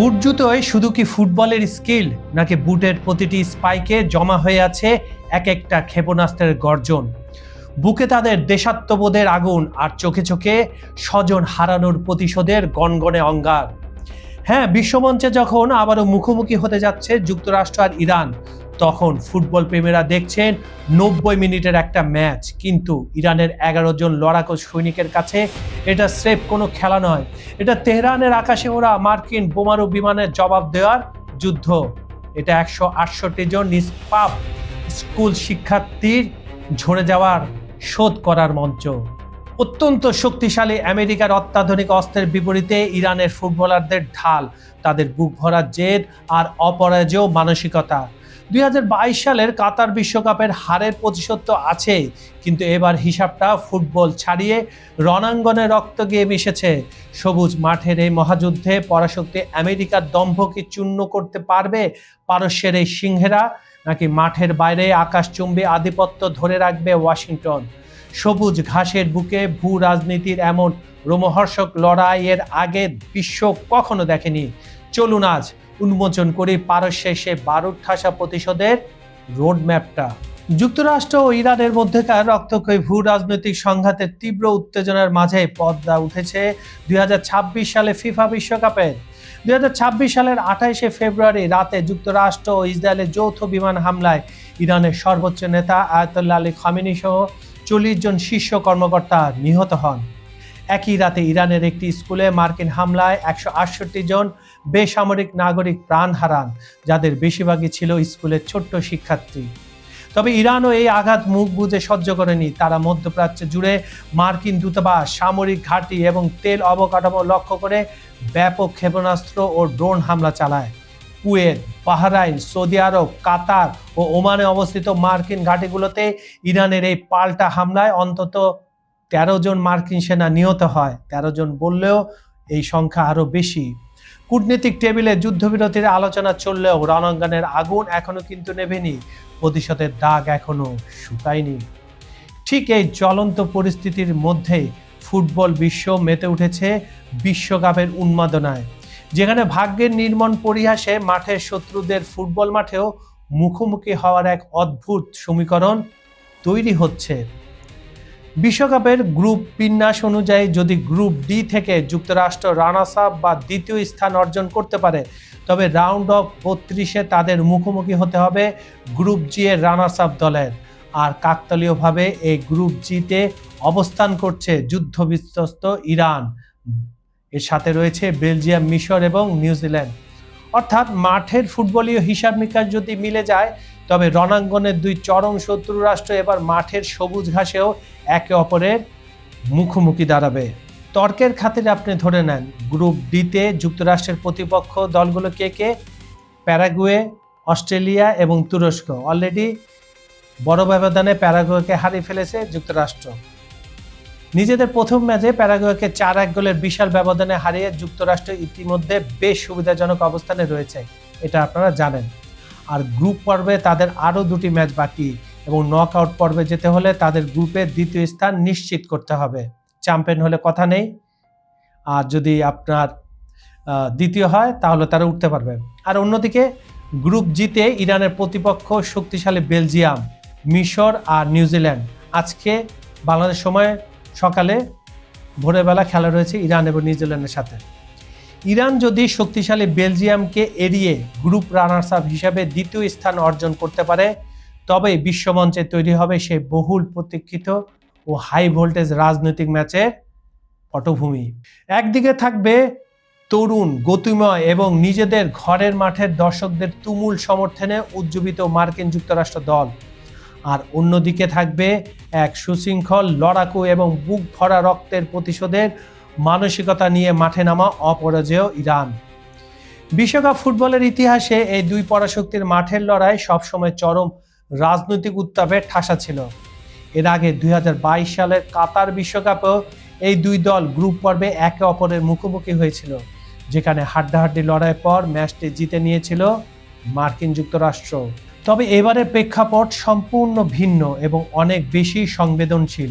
বুট জুতোয় শুধু কি ফুটবলের স্কিল, নাকি বুটের প্রতিটি স্পাইকে জমা হয়ে আছে এক একটা ক্ষেপণাস্ত্রের গর্জন? বুকে তাদের দেশাত্মবোধের আগুন, আর চোখে চোখে স্বজন হারানোর প্রতিশোধের গনগনে অঙ্গার। হ্যাঁ, বিশ্বমঞ্চে যখন আবারও মুখোমুখি হতে যাচ্ছে যুক্তরাষ্ট্র আর ইরান, তখন ফুটবল প্রেমীরা দেখছেন 90 মিনিটের একটা ম্যাচ, কিন্তু ইরানের 11 জন লড়াকু সৈনিকের কাছে এটা স্রেফ কোনো খেলা নয়। এটা তেহরানের আকাশে ওরা মার্কিন বোমারু বিমানের জবাব দেওয়ার যুদ্ধ। এটা 168 জন নিষ্পাপ স্কুল শিক্ষার্থীর ঝরে যাওয়ার শোধ করার মঞ্চ। অত্যন্ত শক্তিশালী আমেরিকার অত্যাধুনিক অস্ত্রের বিপরীতে ইরানের ফুটবলারদের ঢাল, তাদের বুক ভরা জেদ আর অপরাজেয় মানসিকতা। 2022 সালের কাতার বিশ্বকাপের হারের প্রতিশোধ তো আছে, কিন্তু এবার হিসাবটা ফুটবল ছাড়িয়ে রণাঙ্গনে রক্ত গিয়ে মিশেছে। সবুজ মাঠের এই মহাযুদ্ধে পরাশক্তি আমেরিকার দম্ভ কি চূর্ণ করতে পারবে পারস্যের এই সিংহেরা, নাকি মাঠের বাইরে আকাশচুম্বী আধিপত্য ধরে রাখবে ওয়াশিংটন? সবুজ ঘাসের বুকে ভূ রাজনীতির এমন রোমহর্ষক লড়াইয়ের আগে বিশ্ব কখনো দেখেনি। চলুন আজ উন্মোচন করি পারস্যে সে বারুদ ঠাসা প্রতিশোধের রোডম্যাপটা। যুক্তরাষ্ট্র ও ইরানের মধ্যেকার রক্তক্ষয়ী ভূ রাজনৈতিক সংঘাতের তীব্র উত্তেজনার মাঝে পর্দা উঠেছে 2026 সালে ফিফা বিশ্বকাপের। 2026 সালের 28শে ফেব্রুয়ারি রাতে যুক্তরাষ্ট্র ও ইসরায়েলের যৌথ বিমান হামলায় ইরানের সর্বোচ্চ নেতা আয়াতুল্লাহ আলী খামেনি সহ 40 জন শীর্ষ কর্মকর্তা নিহত হন। একই রাতে ইরানের একটি স্কুলে মার্কিন হামলায় 168 জন বেসামরিক নাগরিক প্রাণ হারান, যাদের বেশিরভাগই ছিল স্কুলের ছোট্ট শিক্ষার্থী। তবে ইরানও এই আঘাত মুখ বুজে সহ্য করেনি। তারা মধ্যপ্রাচ্য জুড়ে মার্কিন দূতাবাস, সামরিক ঘাঁটি এবং তেল অবকাঠামো লক্ষ্য করে ব্যাপক ক্ষেপণাস্ত্র ও ড্রোন হামলা চালায়। কুয়েত, বাহরাইন, সৌদি আরব, কাতার ও ওমানে অবস্থিত মার্কিন ঘাঁটিগুলোতে ইরানের এই পাল্টা হামলায় অন্তত 13 জন মার্কিন সেনা নিহত হয়। 13 জন বললেও এই সংখ্যা আরো বেশি। কূটনীতিক টেবিলে যুদ্ধবিরতির আলোচনা চললেও রণাঙ্গনের আগুন এখনো কিন্তু নেভেনি, প্রতিশোধের দাগ এখনো শুকায়নি। ঠিক এই জ্বলন্ত পরিস্থিতির মধ্যে ফুটবল বিশ্ব মেতে উঠেছে বিশ্বকাপের উন্মাদনায়, যেখানে ভাগ্যের নির্মম পরিহাসে মাঠের শত্রুদের ফুটবল মাঠেও মুখোমুখি হওয়ার এক অদ্ভুত সমীকরণ তৈরি হচ্ছে। বিশ্বকাপের গ্রুপ বিন্যাস অনুযায়ী যদি গ্রুপ ডি থেকে যুক্তরাষ্ট্র রানার্স আপ বা দ্বিতীয় স্থান অর্জন করতে পারে, তবে রাউন্ড অফ 32-এ তাদের মুখোমুখি হতে হবে গ্রুপ জি এর রানার্স আপ দলের। আর কাকতালীয়ভাবে এই গ্রুপ জিতে অবস্থান করছে যুদ্ধবিধ্বস্ত ইরান। এর সাথে রয়েছে বেলজিয়াম, মিশর এবং নিউজিল্যান্ড। অর্থাৎ মাঠের ফুটবলীয় হিসাব নিকাশ যদি মিলে যায়, তবে রণাঙ্গনের দুই চরম শত্রু রাষ্ট্র এবার মাঠের সবুজ ঘাসেও একে অপরের মুখোমুখি দাঁড়াবে। তর্কের খাতিরে আপনি ধরে নেন, গ্রুপ ডিতে যুক্তরাষ্ট্রের প্রতিপক্ষ দলগুলো কে কে? প্যারাগুয়ে, অস্ট্রেলিয়া এবং তুরস্ক। অলরেডি বড় ব্যবধানে প্যারাগুয়েকে হারিয়ে ফেলেছে যুক্তরাষ্ট্র। নিজেদের প্রথম ম্যাচে প্যারাগুয়েকে 4-1 গোলের বিশাল ব্যবধানে হারিয়ে যুক্তরাষ্ট্র ইতিমধ্যে বেশ সুবিধাজনক অবস্থানে রয়েছে, এটা আপনারা জানেন। আর গ্রুপ পর্বে তাদের আরও 2টি ম্যাচ বাকি, এবং নক আউট পর্বে যেতে হলে তাদের গ্রুপের দ্বিতীয় স্থান নিশ্চিত করতে হবে। চ্যাম্পিয়ন হলে কথা নেই, আর যদি আপনার দ্বিতীয় হয় তাহলে তারা উঠতে পারবে। আর অন্যদিকে গ্রুপ জিতে ইরানের প্রতিপক্ষ শক্তিশালী বেলজিয়াম, মিশর আর নিউজিল্যান্ড। আজকে বাংলাদেশ সময় সকালে ভোরবেলা খেলা রয়েছে ইরান এবং নিউজিল্যান্ডের সাথে। ইরান যদি শক্তিশালী বেলজিয়ামকে এড়িয়ে গ্রুপ রানার্স আপ হিসাবে দ্বিতীয় স্থান অর্জন করতে পারে, তবে বিশ্বমঞ্চে তৈরি হবে সেই বহুল প্রতীক্ষিত ও হাই ভোল্টেজ রাজনৈতিক ম্যাচের পটভূমি। একদিকে থাকবে তরুণ, গতিময় এবং নিজেদের ঘরের মাঠের দর্শকদের তুমুল সমর্থনে উজ্জীবিত মার্কিন যুক্তরাষ্ট্র দল, আর অন্যদিকে থাকবে এক সুশৃঙ্খল, লড়াকু এবং বুক ভরা রক্তের প্রতিশোধের মানসিকতা নিয়ে মাঠে নামা অপরাজেয় ইরান। বিশ্বকাপ ফুটবলের ইতিহাসে এই দুই পরাশক্তির মাঠের লড়াই সবসময় চরম রাজনৈতিক উত্তাপে ঠাসা ছিল। এর আগে 2022 সালের কাতার বিশ্বকাপেও এই দুই দল গ্রুপ পর্বে একে অপরের মুখোমুখি হয়েছিল, যেখানে হাড্ডাহাড্ডি লড়াইয়ের পর ম্যাচটি জিতে নিয়েছিল মার্কিন যুক্তরাষ্ট্র। তবে এবারের প্রেক্ষাপট সম্পূর্ণ ভিন্ন এবং অনেক বেশি সংবেদনশীল,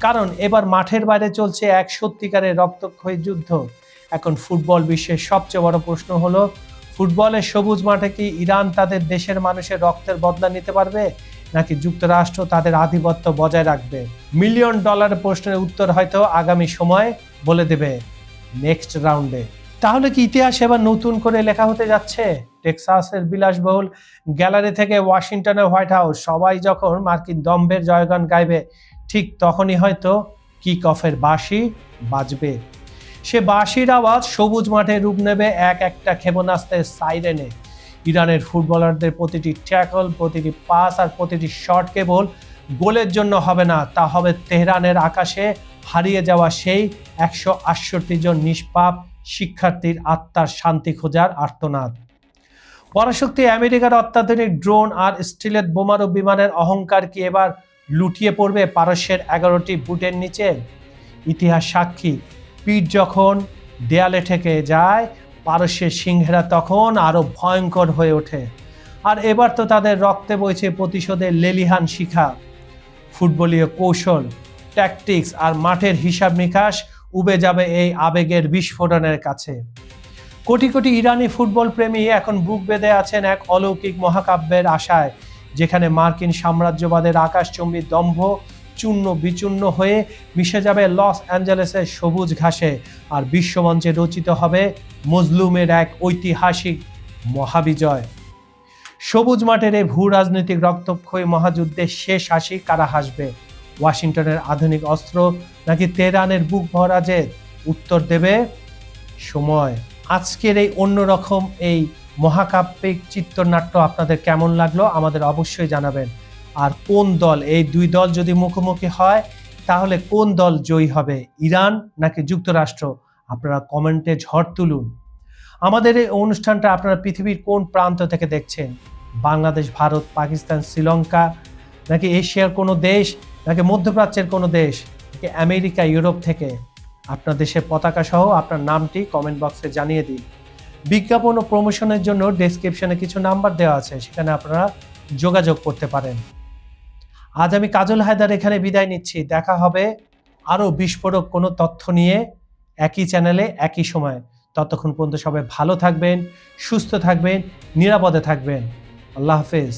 কারণ এবার মাঠের বাইরে চলছে এক সত্যিকারের রক্তক্ষয়ী যুদ্ধ। এখন ফুটবল বিশ্বের সবচেয়ে বড় প্রশ্ন হলো, ফুটবলের সবুজ মাঠে কি ইরান তাদের দেশের মানুষের রক্তের বদলা নিতে পারবে, নাকি যুক্তরাষ্ট্র তাদের আধিপত্য বজায় রাখবে? মিলিয়ন ডলারের প্রশ্নের উত্তর হয়তো আগামী সময় বলে দেবে নেক্সট রাউন্ডে। তাহলে কি ইতিহাস এবার নতুন করে লেখা হতে যাচ্ছে? টেক্সাসের বিলাসবহুল গ্যালারি থেকে ওয়াশিংটনের হোয়াইট হাউস সবাই যখন মার্কিন দম্ভের জয়গান গাইবে, ঠিক তখনই হয়তো কিক অফের বাঁশি বাজবে। সে বাঁশির আওয়াজ সবুজ মাঠে রূপ নেবে এক একটা ক্ষেপণাস্ত্রের সাইরেনে। ইরানের ফুটবলারদের প্রতিটি ট্যাকল, প্রতিটি পাস আর প্রতিটি শট কেবল গোলের জন্য হবে না, তা হবে তেহরানের আকাশে হারিয়ে যাওয়া সেই 168 জন নিষ্পাপ শিক্ষার্থীর আত্মার শান্তি খোঁজার আর্তনাদ। পরাশক্তি আমেরিকার অত্যাধুনিক ড্রোন আর স্টিলেট বোমারু বিমানের অহংকার কি এবার লুটিয়ে পড়বে পারস্যের 11টি বুটের নিচে? ইতিহাস সাক্ষী, পিঠ যখন দেয়ালে ঠেকে যায়, পারস্যের সিংহেরা তখন আরো ভয়ঙ্কর হয়ে ওঠে। আর এবার তো তাদের রক্তে বইছে প্রতিশোধের লেলিহান শিখা। ফুটবলীয় কৌশল, ট্যাকটিক্স আর মাঠের হিসাব নিকাশ উবে যাবে এই আবেগের বিস্ফোরণের কাছে। কোটি কোটি ইরানি ফুটবল প্রেমী এখন বুক বেঁধে আছেন এক অলৌকিক মহাকাব্যের আশায়, যেখানে মার্কিন সাম্রাজ্যবাদের আকাশচুম্বী দম্ভ চূর্ণ বিচূর্ণ হয়ে মিশে যাবে লস অ্যাঞ্জেলেসের সবুজ ঘাসে, আর বিশ্বমঞ্চে রচিত হবে মজলুমের এক ঐতিহাসিক মহাবিজয়। সবুজ মাঠের এই ভূ রাজনৈতিক রক্তক্ষয়ী মহাযুদ্ধের শেষ হাসি কারা হাসবে? ওয়াশিংটনের আধুনিক অস্ত্র নাকি তেহরানের বুক ভরা জেদ? উত্তর দেবে সময়। আজকের এই অন্যরকম এই মহাকাব্যিক চিত্রনাট্য আপনাদের কেমন লাগলো আমাদের অবশ্যই জানাবেন। আর কোন দল, এই দুই দল যদি মুখোমুখি হয় তাহলে কোন দল জয়ী হবে, ইরান নাকি যুক্তরাষ্ট্র? আপনারা কমেন্টে ঝড় তুলুন। আমাদের এই অনুষ্ঠানটা আপনারা পৃথিবীর কোন প্রান্ত থেকে দেখছেন? বাংলাদেশ, ভারত, পাকিস্তান, শ্রীলঙ্কা, নাকি এশিয়ার কোনো দেশ, নাকি মধ্যপ্রাচ্যের কোনো দেশ, নাকি আমেরিকা, ইউরোপ থেকে? আপনার দেশের পতাকা সহ আপনার নামটি কমেন্ট বক্সে জানিয়ে দিন। বিজ্ঞাপন ও প্রমোশনের জন্য ডেসক্রিপশনে কিছু নাম্বার দেওয়া আছে, সেখানে আপনারা যোগাযোগ করতে পারেন। আজ আমি কাজল হায়দার এখানে বিদায় নিচ্ছি। দেখা হবে আরও বিস্ফোরক কোনো তথ্য নিয়ে একই চ্যানেলে একই সময়। ততক্ষণ পর্যন্ত সবাই ভালো থাকবেন, সুস্থ থাকবেন, নিরাপদে থাকবেন। আল্লাহ হাফেজ।